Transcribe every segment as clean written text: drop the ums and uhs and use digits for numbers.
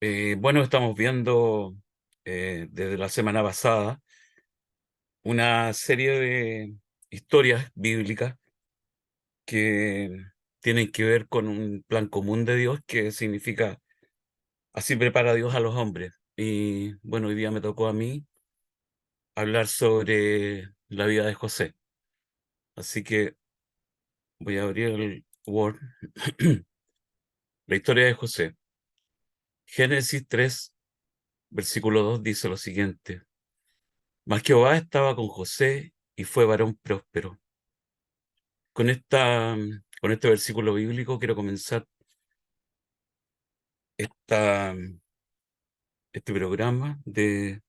Bueno, estamos viendo desde la semana pasada una serie de historias bíblicas que tienen que ver con un plan común de Dios que significa así prepara Dios a los hombres. Y bueno, hoy día me tocó a mí hablar sobre la vida de José. Así que voy a abrir el Word. La historia de José. Génesis 3, versículo 2 dice lo siguiente. Mas Jehová estaba con José y fue varón próspero. Con este versículo bíblico quiero comenzar esta, este programa de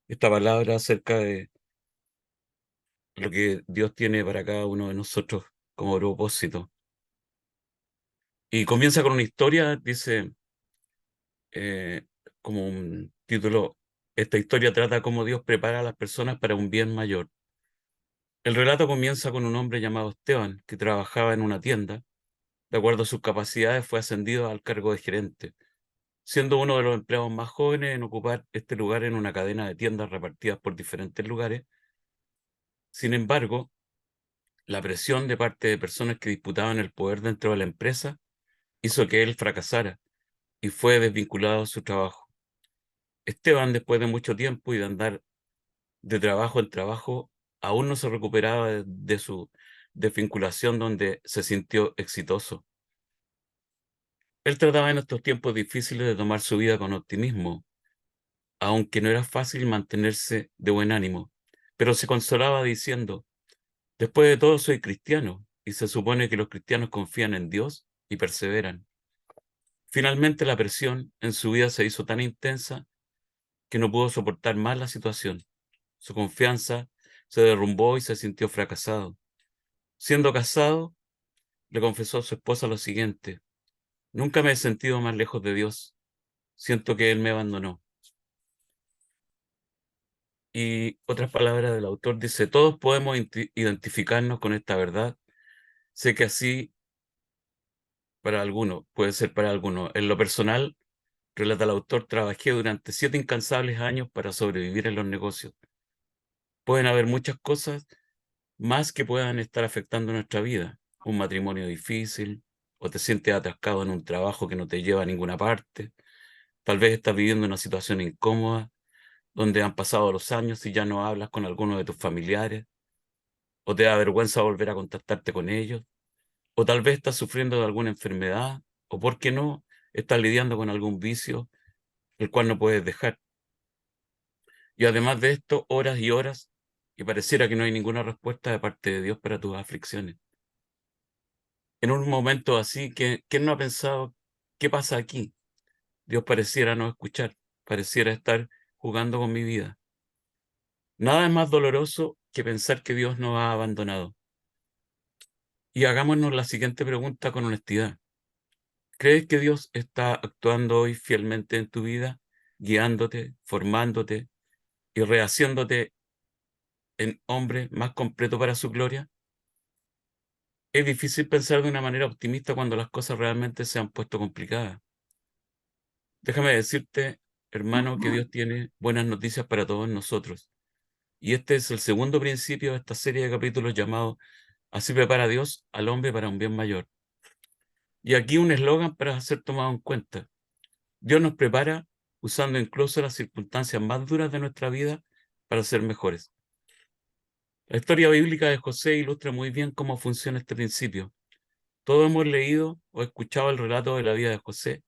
esta palabra acerca de lo que Dios tiene para cada uno de nosotros como propósito. Y comienza con una historia, dice, eh, como un título, esta historia trata cómo Dios prepara a las personas para un bien mayor. El relato comienza con un hombre llamado Esteban, que trabajaba en una tienda. De acuerdo a sus capacidades, fue ascendido al cargo de gerente, siendo uno de los empleados más jóvenes en ocupar este lugar en una cadena de tiendas repartidas por diferentes lugares. Sin embargo, la presión de parte de personas que disputaban el poder dentro de la empresa hizo que él fracasara y fue desvinculado de su trabajo. Esteban, después de mucho tiempo y de andar de trabajo en trabajo, aún no se recuperaba de su desvinculación donde se sintió exitoso. Él trataba en estos tiempos difíciles de tomar su vida con optimismo, aunque no era fácil mantenerse de buen ánimo, pero se consolaba diciendo, después de todo soy cristiano, y se supone que los cristianos confían en Dios y perseveran. Finalmente la presión en su vida se hizo tan intensa que no pudo soportar más la situación. Su confianza se derrumbó y se sintió fracasado. Siendo casado, le confesó a su esposa lo siguiente, nunca me he sentido más lejos de Dios, siento que Él me abandonó. Y otras palabras del autor dice, todos podemos identificarnos con esta verdad. Sé que así para algunos, puede ser para algunos. En lo personal, relata el autor, trabajé durante 7 incansables años para sobrevivir en los negocios. Pueden haber muchas cosas más que puedan estar afectando nuestra vida. Un matrimonio difícil, o te sientes atascado en un trabajo que no te lleva a ninguna parte. Tal vez estás viviendo una situación incómoda, donde han pasado los años y ya no hablas con alguno de tus familiares, o te da vergüenza volver a contactarte con ellos. O tal vez estás sufriendo de alguna enfermedad, o por qué no, estás lidiando con algún vicio, el cual no puedes dejar. Y además de esto, horas y horas, y pareciera que no hay ninguna respuesta de parte de Dios para tus aflicciones. En un momento así, ¿quién no ha pensado qué pasa aquí? Dios pareciera no escuchar, pareciera estar jugando con mi vida. Nada es más doloroso que pensar que Dios nos ha abandonado. Y hagámonos la siguiente pregunta con honestidad. ¿Crees que Dios está actuando hoy fielmente en tu vida, guiándote, formándote y rehaciéndote en hombre más completo para su gloria? Es difícil pensar de una manera optimista cuando las cosas realmente se han puesto complicadas. Déjame decirte, hermano, que Dios tiene buenas noticias para todos nosotros. Y este es el segundo principio de esta serie de capítulos llamado Así prepara Dios al hombre para un bien mayor. Y aquí un eslogan para ser tomado en cuenta. Dios nos prepara usando incluso las circunstancias más duras de nuestra vida para ser mejores. La historia bíblica de José ilustra muy bien cómo funciona este principio. Todos hemos leído o escuchado el relato de la vida de José,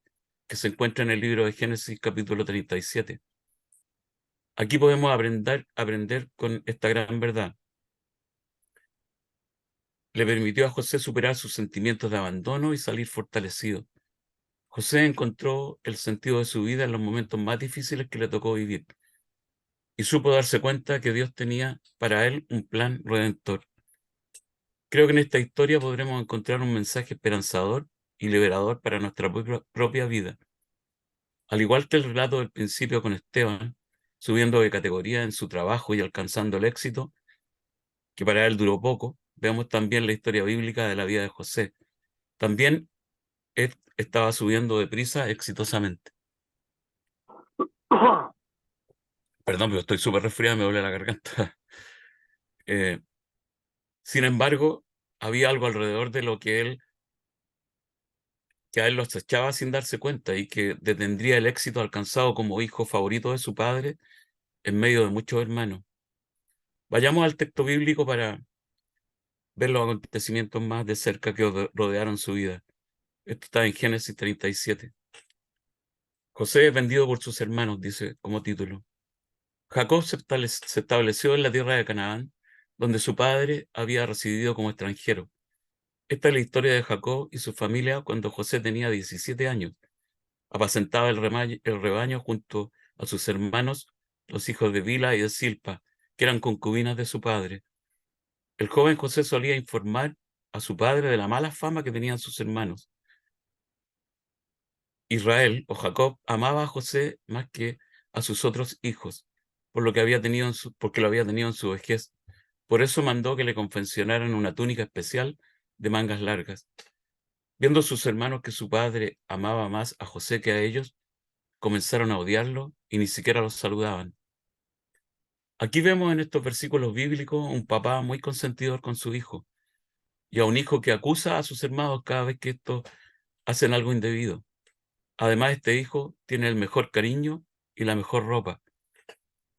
que se encuentra en el libro de Génesis capítulo 37. Aquí podemos aprender con esta gran verdad. Le permitió a José superar sus sentimientos de abandono y salir fortalecido. José encontró el sentido de su vida en los momentos más difíciles que le tocó vivir y supo darse cuenta que Dios tenía para él un plan redentor. Creo que en esta historia podremos encontrar un mensaje esperanzador y liberador para nuestra propia vida. Al igual que el relato del principio con Esteban, subiendo de categoría en su trabajo y alcanzando el éxito, que para él duró poco, vemos también la historia bíblica de la vida de José. También él estaba subiendo deprisa exitosamente. Perdón, pero estoy súper resfriado, me duele la garganta. Eh, Sin embargo, había algo alrededor de lo que a él lo acechaba sin darse cuenta y que detendría el éxito alcanzado como hijo favorito de su padre en medio de muchos hermanos. Vayamos al texto bíblico para ver los acontecimientos más de cerca que rodearon su vida. Esto está en Génesis 37. José es vendido por sus hermanos, dice como título. Jacob se estableció en la tierra de Canaán, donde su padre había residido como extranjero. Esta es la historia de Jacob y su familia cuando José tenía 17 años. Apacentaba el rebaño junto a sus hermanos, los hijos de Bila y de Silpa, que eran concubinas de su padre. El joven José solía informar a su padre de la mala fama que tenían sus hermanos. Israel o Jacob amaba a José más que a sus otros hijos, porque lo había tenido en su vejez. Por eso mandó que le confeccionaran una túnica especial de mangas largas. Viendo sus hermanos que su padre amaba más a José que a ellos, comenzaron a odiarlo y ni siquiera los saludaban. Aquí vemos en estos versículos bíblicos un papá muy consentidor con su hijo y a un hijo que acusa a sus hermanos cada vez que estos hacen algo indebido. Además, este hijo tiene el mejor cariño y la mejor ropa.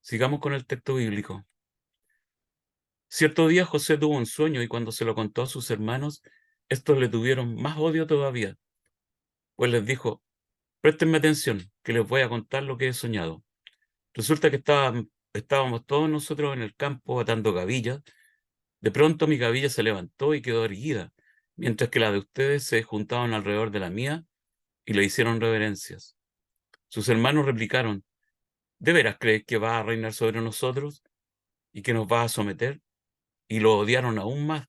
Sigamos con el texto bíblico. Cierto día José tuvo un sueño y cuando se lo contó a sus hermanos, estos le tuvieron más odio todavía, pues les dijo: préstenme atención, que les voy a contar lo que he soñado. Resulta que estábamos todos nosotros en el campo atando gavillas. De pronto mi gavilla se levantó y quedó erguida, mientras que la de ustedes se juntaban alrededor de la mía y le hicieron reverencias. Sus hermanos replicaron: ¿de veras crees que va a reinar sobre nosotros y que nos va a someter? Y lo odiaron aún más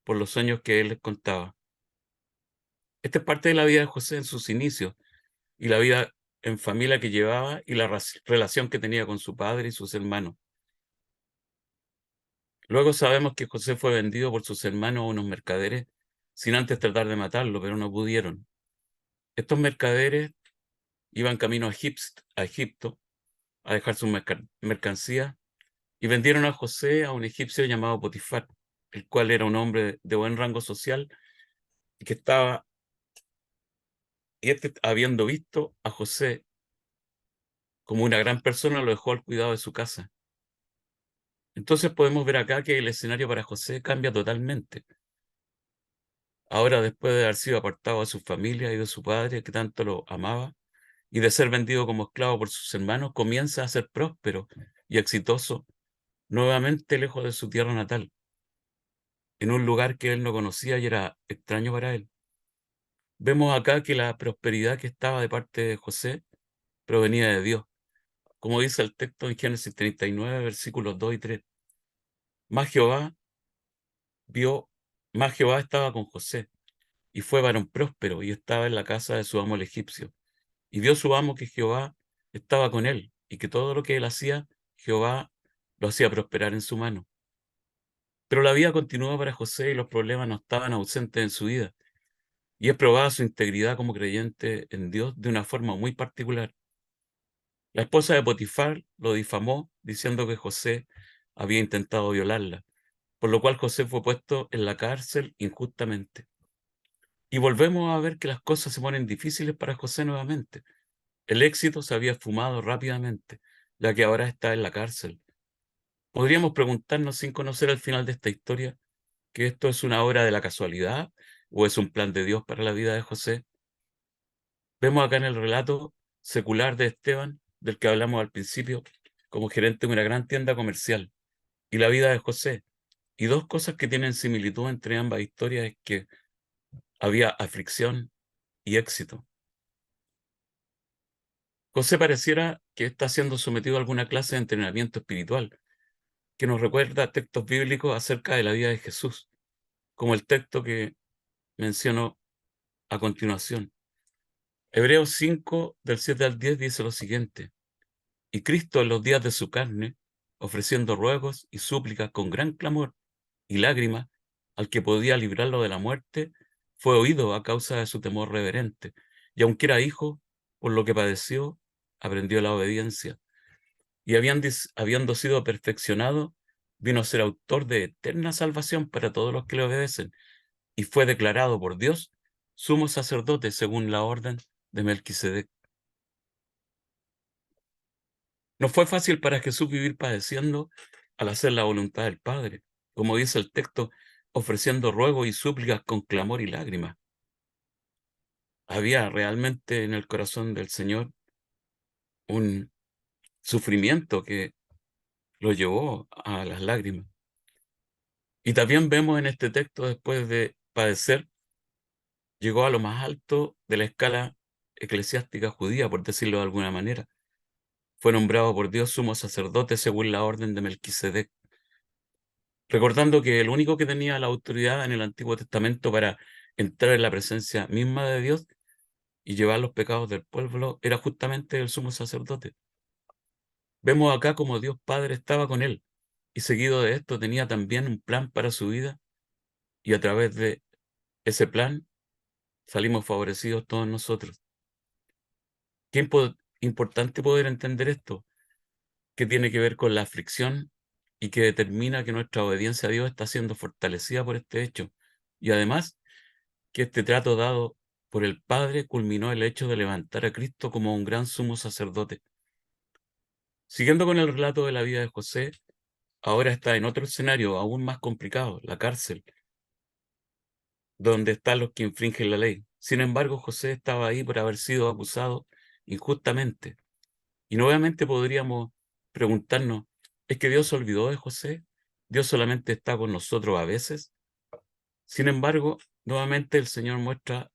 por los sueños que él les contaba. Esta es parte de la vida de José en sus inicios y la vida en familia que llevaba y la relación que tenía con su padre y sus hermanos. Luego sabemos que José fue vendido por sus hermanos a unos mercaderes sin antes tratar de matarlo, pero no pudieron. Estos mercaderes iban camino a Egipto a dejar sus mercancías y vendieron a José a un egipcio llamado Potifar, el cual era un hombre de buen rango social y habiendo visto a José como una gran persona, lo dejó al cuidado de su casa. Entonces podemos ver acá que el escenario para José cambia totalmente. Ahora, después de haber sido apartado de su familia y de su padre, que tanto lo amaba, y de ser vendido como esclavo por sus hermanos, comienza a ser próspero y exitoso, nuevamente lejos de su tierra natal, en un lugar que él no conocía y era extraño para él. Vemos acá que la prosperidad que estaba de parte de José provenía de Dios, como dice el texto en Génesis 39, versículos 2 y 3. Más Jehová vio, más Jehová estaba con José, y fue varón próspero, y estaba en la casa de su amo el egipcio. Y vio su amo que Jehová estaba con él, y que todo lo que él hacía, Jehová lo hacía prosperar en su mano. Pero la vida continuó para José y los problemas no estaban ausentes en su vida. Y es probada su integridad como creyente en Dios de una forma muy particular. La esposa de Potifar lo difamó diciendo que José había intentado violarla, por lo cual José fue puesto en la cárcel injustamente. Y volvemos a ver que las cosas se ponen difíciles para José nuevamente. El éxito se había esfumado rápidamente, ya que ahora está en la cárcel. Podríamos preguntarnos sin conocer el final de esta historia, que esto es una obra de la casualidad o es un plan de Dios para la vida de José. Vemos acá en el relato secular de Esteban, del que hablamos al principio, como gerente de una gran tienda comercial, y la vida de José. Y dos cosas que tienen similitud entre ambas historias es que había aflicción y éxito. José pareciera que está siendo sometido a alguna clase de entrenamiento espiritual, que nos recuerda textos bíblicos acerca de la vida de Jesús, como el texto que menciono a continuación. Hebreos 5, del 7 al 10 dice lo siguiente: y Cristo en los días de su carne, ofreciendo ruegos y súplicas con gran clamor y lágrimas al que podía librarlo de la muerte, fue oído a causa de su temor reverente, y aunque era hijo, por lo que padeció, aprendió la obediencia, y habiendo sido perfeccionado, vino a ser autor de eterna salvación para todos los que le obedecen, y fue declarado por Dios sumo sacerdote según la orden de Melquisedec. No fue fácil para Jesús vivir padeciendo al hacer la voluntad del Padre, como dice el texto, ofreciendo ruegos y súplicas con clamor y lágrimas. Había realmente en el corazón del Señor un sufrimiento que lo llevó a las lágrimas. Y también vemos en este texto, después de padecer, llegó a lo más alto de la escala eclesiástica judía, por decirlo de alguna manera. Fue nombrado por Dios sumo sacerdote según la orden de Melquisedec, recordando que el único que tenía la autoridad en el Antiguo Testamento para entrar en la presencia misma de Dios y llevar los pecados del pueblo era justamente el sumo sacerdote. Vemos acá como Dios Padre estaba con él, y seguido de esto tenía también un plan para su vida, y a través de ese plan salimos favorecidos todos nosotros. Qué importante poder entender esto, que tiene que ver con la aflicción y que determina que nuestra obediencia a Dios está siendo fortalecida por este hecho. Y además, que este trato dado por el Padre culminó el hecho de levantar a Cristo como un gran sumo sacerdote. Siguiendo con el relato de la vida de José, ahora está en otro escenario aún más complicado, la cárcel, donde están los que infringen la ley. Sin embargo, José estaba ahí por haber sido acusado injustamente. Y nuevamente podríamos preguntarnos, ¿es que Dios se olvidó de José? ¿Dios solamente está con nosotros a veces? Sin embargo, nuevamente el Señor muestra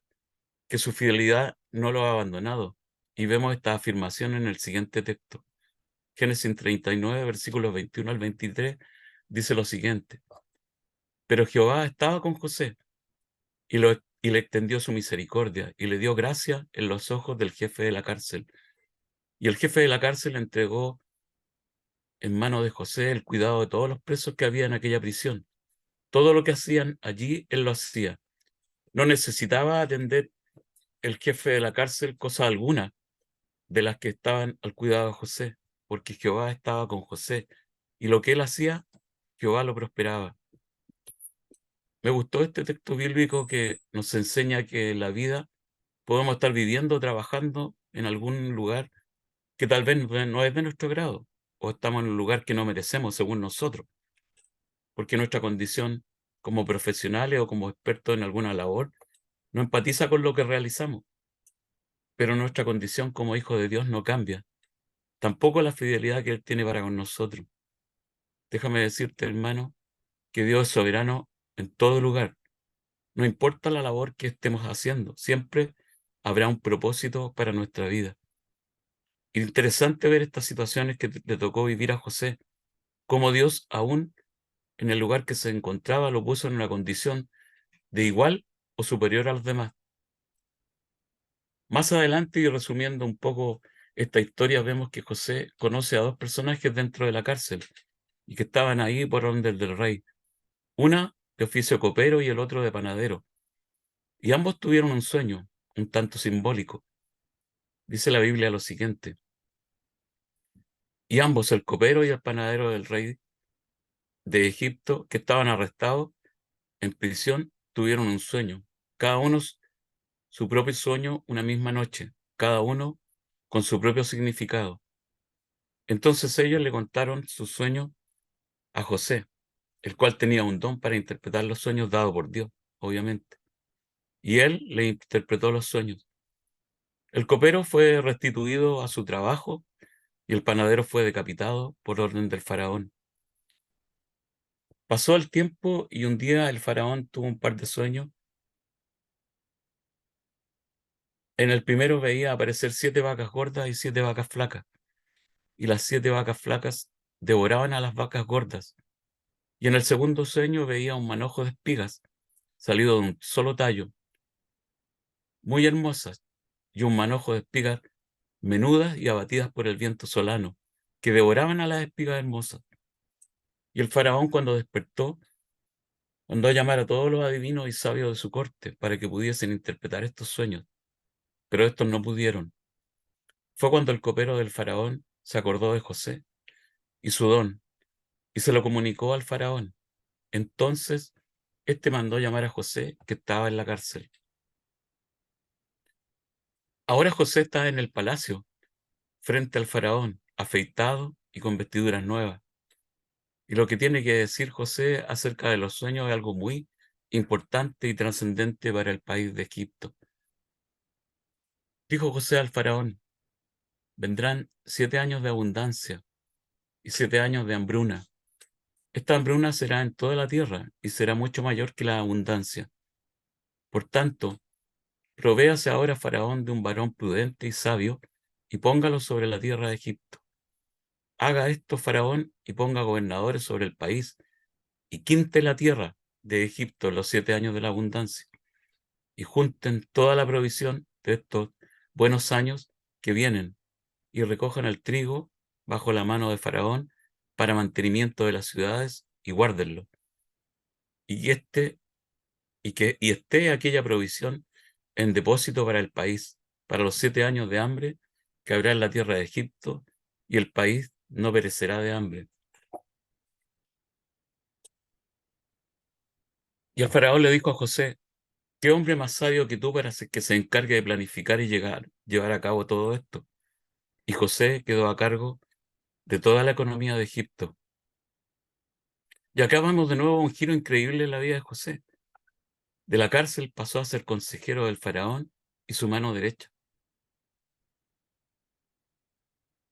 que su fidelidad no lo ha abandonado. Y vemos esta afirmación en el siguiente texto. Génesis 39, versículos 21 al 23, dice lo siguiente. Pero Jehová estaba con José y le extendió su misericordia y le dio gracia en los ojos del jefe de la cárcel. Y el jefe de la cárcel entregó en manos de José el cuidado de todos los presos que había en aquella prisión. Todo lo que hacían allí, él lo hacía. No necesitaba atender el jefe de la cárcel cosa alguna de las que estaban al cuidado de José, porque Jehová estaba con José, y lo que él hacía, Jehová lo prosperaba. Me gustó este texto bíblico que nos enseña que en la vida podemos estar viviendo, trabajando en algún lugar que tal vez no es de nuestro grado, o estamos en un lugar que no merecemos según nosotros, porque nuestra condición como profesionales o como expertos en alguna labor no empatiza con lo que realizamos, pero nuestra condición como hijos de Dios no cambia, tampoco la fidelidad que Él tiene para con nosotros. Déjame decirte, hermano, que Dios es soberano en todo lugar. No importa la labor que estemos haciendo, siempre habrá un propósito para nuestra vida. Interesante ver estas situaciones que le tocó vivir a José, cómo Dios, aún en el lugar que se encontraba, lo puso en una condición de igual o superior a los demás. Más adelante, y resumiendo un poco esta historia, vemos que José conoce a dos personajes dentro de la cárcel y que estaban ahí por orden del rey. Una de oficio copero y el otro de panadero. Y ambos tuvieron un sueño, un tanto simbólico. Dice la Biblia lo siguiente. Y ambos, el copero y el panadero del rey de Egipto, que estaban arrestados en prisión, tuvieron un sueño. Cada uno su propio sueño una misma noche, cada uno con su propio significado. Entonces ellos le contaron su sueño a José, el cual tenía un don para interpretar los sueños dado por Dios, obviamente. Y él le interpretó los sueños. El copero fue restituido a su trabajo y el panadero fue decapitado por orden del faraón. Pasó el tiempo y un día el faraón tuvo un par de sueños. En el primero veía aparecer 7 vacas gordas y 7 vacas flacas, y las 7 vacas flacas devoraban a las vacas gordas. Y en el segundo sueño veía un manojo de espigas salido de un solo tallo, muy hermosas, y un manojo de espigas menudas y abatidas por el viento solano, que devoraban a las espigas hermosas. Y el faraón, cuando despertó, mandó a llamar a todos los adivinos y sabios de su corte para que pudiesen interpretar estos sueños, pero estos no pudieron. Fue cuando el copero del faraón se acordó de José y su don, y se lo comunicó al faraón. Entonces, éste mandó llamar a José, que estaba en la cárcel. Ahora José está en el palacio, frente al faraón, afeitado y con vestiduras nuevas. Y lo que tiene que decir José acerca de los sueños es algo muy importante y trascendente para el país de Egipto. Dijo José al faraón: vendrán 7 años de abundancia y 7 años de hambruna. Esta hambruna será en toda la tierra y será mucho mayor que la abundancia. Por tanto, provéase ahora Faraón de un varón prudente y sabio, y póngalo sobre la tierra de Egipto. Haga esto Faraón y ponga gobernadores sobre el país, y quinte la tierra de Egipto en los 7 años de la abundancia, y junten toda la provisión de estos buenos años que vienen, y recojan el trigo bajo la mano de Faraón para mantenimiento de las ciudades, y guárdenlo. Y y esté aquella provisión en depósito para el país, para los 7 años de hambre que habrá en la tierra de Egipto, y el país no perecerá de hambre. Y el faraón le dijo a José: ¿qué hombre más sabio que tú para que se encargue de planificar y llevar a cabo todo esto? Y José quedó a cargo de toda la economía de Egipto. Y acá vamos de nuevo a un giro increíble en la vida de José. De la cárcel pasó a ser consejero del faraón y su mano derecha.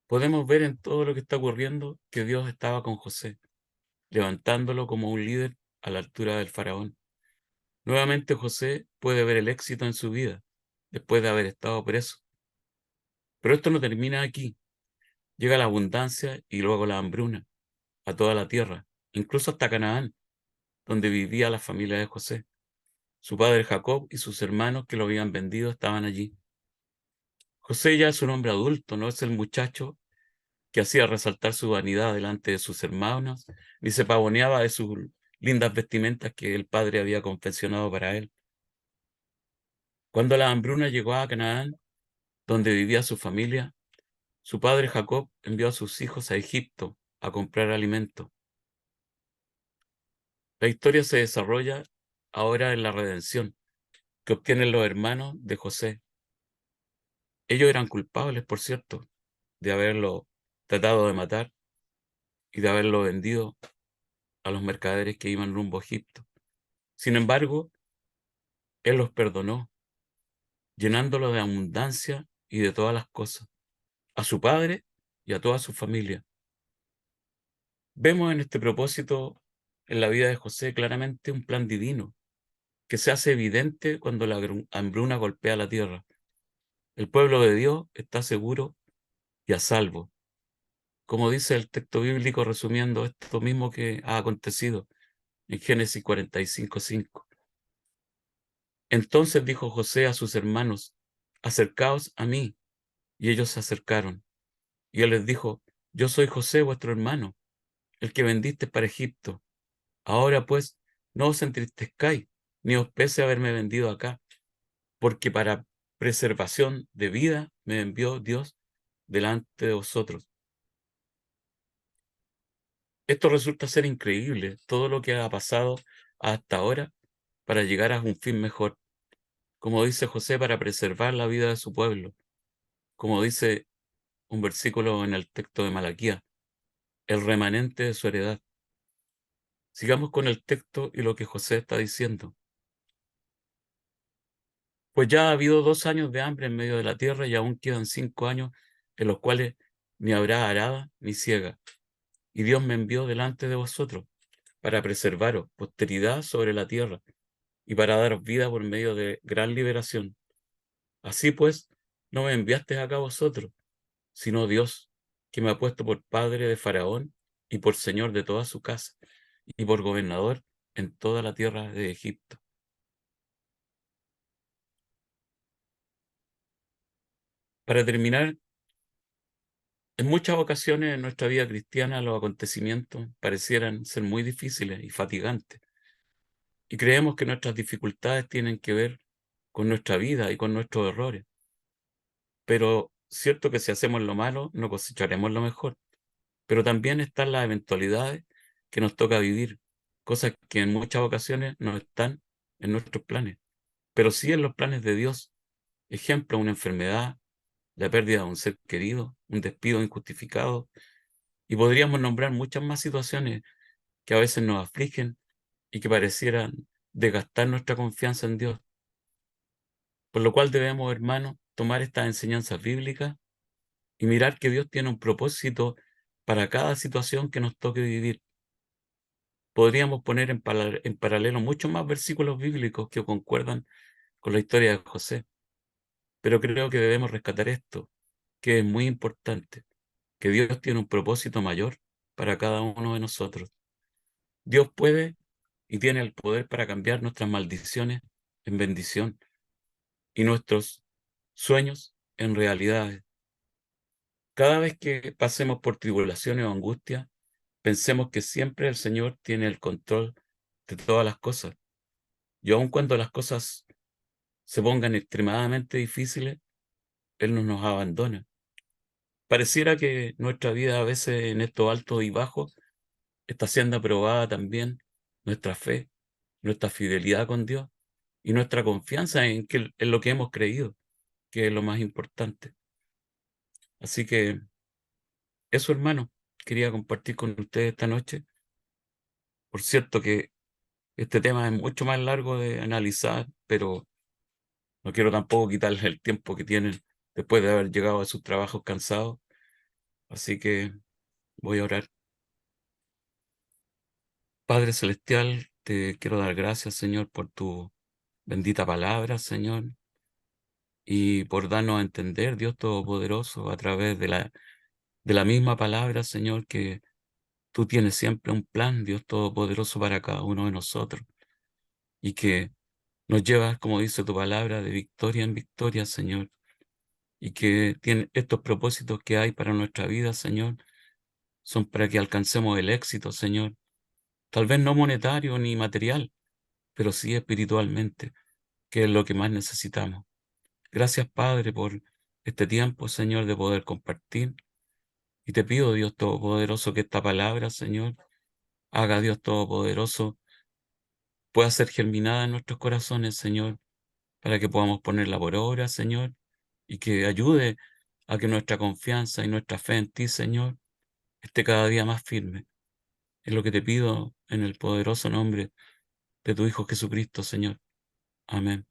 Podemos ver en todo lo que está ocurriendo que Dios estaba con José, levantándolo como un líder a la altura del faraón. Nuevamente José puede ver el éxito en su vida, después de haber estado preso. Pero esto no termina aquí. Llega la abundancia y luego la hambruna a toda la tierra, incluso hasta Canaán, donde vivía la familia de José. Su padre Jacob y sus hermanos que lo habían vendido estaban allí. José ya es un hombre adulto, no es el muchacho que hacía resaltar su vanidad delante de sus hermanos, ni se pavoneaba de sus lindas vestimentas que el padre había confeccionado para él. Cuando la hambruna llegó a Canaán, donde vivía su familia, su padre Jacob envió a sus hijos a Egipto a comprar alimento. La historia se desarrolla ahora en la redención que obtienen los hermanos de José. Ellos eran culpables, por cierto, de haberlo tratado de matar y de haberlo vendido a los mercaderes que iban rumbo a Egipto. Sin embargo, él los perdonó, llenándolo de abundancia y de todas las cosas, a su padre y a toda su familia. Vemos en este propósito, en la vida de José, claramente un plan divino que se hace evidente cuando la hambruna golpea la tierra. El pueblo de Dios está seguro y a salvo, como dice el texto bíblico resumiendo esto mismo que ha acontecido en Génesis 45:5. Entonces dijo José a sus hermanos: acercaos a mí. Y ellos se acercaron. Y él les dijo: yo soy José, vuestro hermano, el que vendiste para Egipto. Ahora pues, no os entristezcáis, ni os pese haberme vendido acá, porque para preservación de vida me envió Dios delante de vosotros. Esto resulta ser increíble, todo lo que ha pasado hasta ahora para llegar a un fin mejor. Como dice José, para preservar la vida de su pueblo. Como dice un versículo en el texto de Malaquía: el remanente de su heredad. Sigamos con el texto y lo que José está diciendo. Pues ya ha habido 2 años de hambre en medio de la tierra, y aún quedan 5 años en los cuales ni habrá arada ni siega. Y Dios me envió delante de vosotros para preservaros posteridad sobre la tierra y para daros vida por medio de gran liberación. Así pues, no me enviaste acá vosotros, sino Dios, que me ha puesto por padre de Faraón y por señor de toda su casa y por gobernador en toda la tierra de Egipto. Para terminar, en muchas ocasiones en nuestra vida cristiana los acontecimientos parecieran ser muy difíciles y fatigantes, y creemos que nuestras dificultades tienen que ver con nuestra vida y con nuestros errores. Pero cierto que si hacemos lo malo, no cosecharemos lo mejor, pero también están las eventualidades que nos toca vivir, cosas que en muchas ocasiones no están en nuestros planes, pero sí en los planes de Dios. Ejemplo, una enfermedad, la pérdida de un ser querido, un despido injustificado, y podríamos nombrar muchas más situaciones que a veces nos afligen y que parecieran desgastar nuestra confianza en Dios. Por lo cual debemos, hermanos, tomar estas enseñanzas bíblicas y mirar que Dios tiene un propósito para cada situación que nos toque vivir. Podríamos poner en paralelo muchos más versículos bíblicos que concuerdan con la historia de José, pero creo que debemos rescatar esto, que es muy importante, que Dios tiene un propósito mayor para cada uno de nosotros. Dios puede y tiene el poder para cambiar nuestras maldiciones en bendición y nuestros sueños en realidades. Cada vez que pasemos por tribulaciones o angustia, pensemos que siempre el Señor tiene el control de todas las cosas. Y aun cuando las cosas se pongan extremadamente difíciles, Él no nos abandona. Pareciera que nuestra vida a veces en estos altos y bajos está siendo aprobada también nuestra fe, nuestra fidelidad con Dios y nuestra confianza en lo que hemos creído, que es lo más importante. Así que eso, hermano, quería compartir con ustedes esta noche. Por cierto que este tema es mucho más largo de analizar, pero no quiero tampoco quitarles el tiempo que tienen después de haber llegado a sus trabajos cansados. Así que voy a orar. Padre Celestial, te quiero dar gracias, Señor, por tu bendita palabra, Señor, y por darnos a entender, Dios Todopoderoso, a través de la misma palabra, Señor, que tú tienes siempre un plan, Dios Todopoderoso, para cada uno de nosotros, y que nos llevas, como dice tu palabra, de victoria en victoria, Señor, y que tiene estos propósitos que hay para nuestra vida, Señor, son para que alcancemos el éxito, Señor, tal vez no monetario ni material, pero sí espiritualmente, que es lo que más necesitamos. Gracias, Padre, por este tiempo, Señor, de poder compartir. Y te pido, Dios Todopoderoso, que esta palabra, Señor, haga, Dios Todopoderoso, pueda ser germinada en nuestros corazones, Señor, para que podamos ponerla por obra, Señor, y que ayude a que nuestra confianza y nuestra fe en ti, Señor, esté cada día más firme. Es lo que te pido en el poderoso nombre de tu Hijo Jesucristo, Señor. Amén.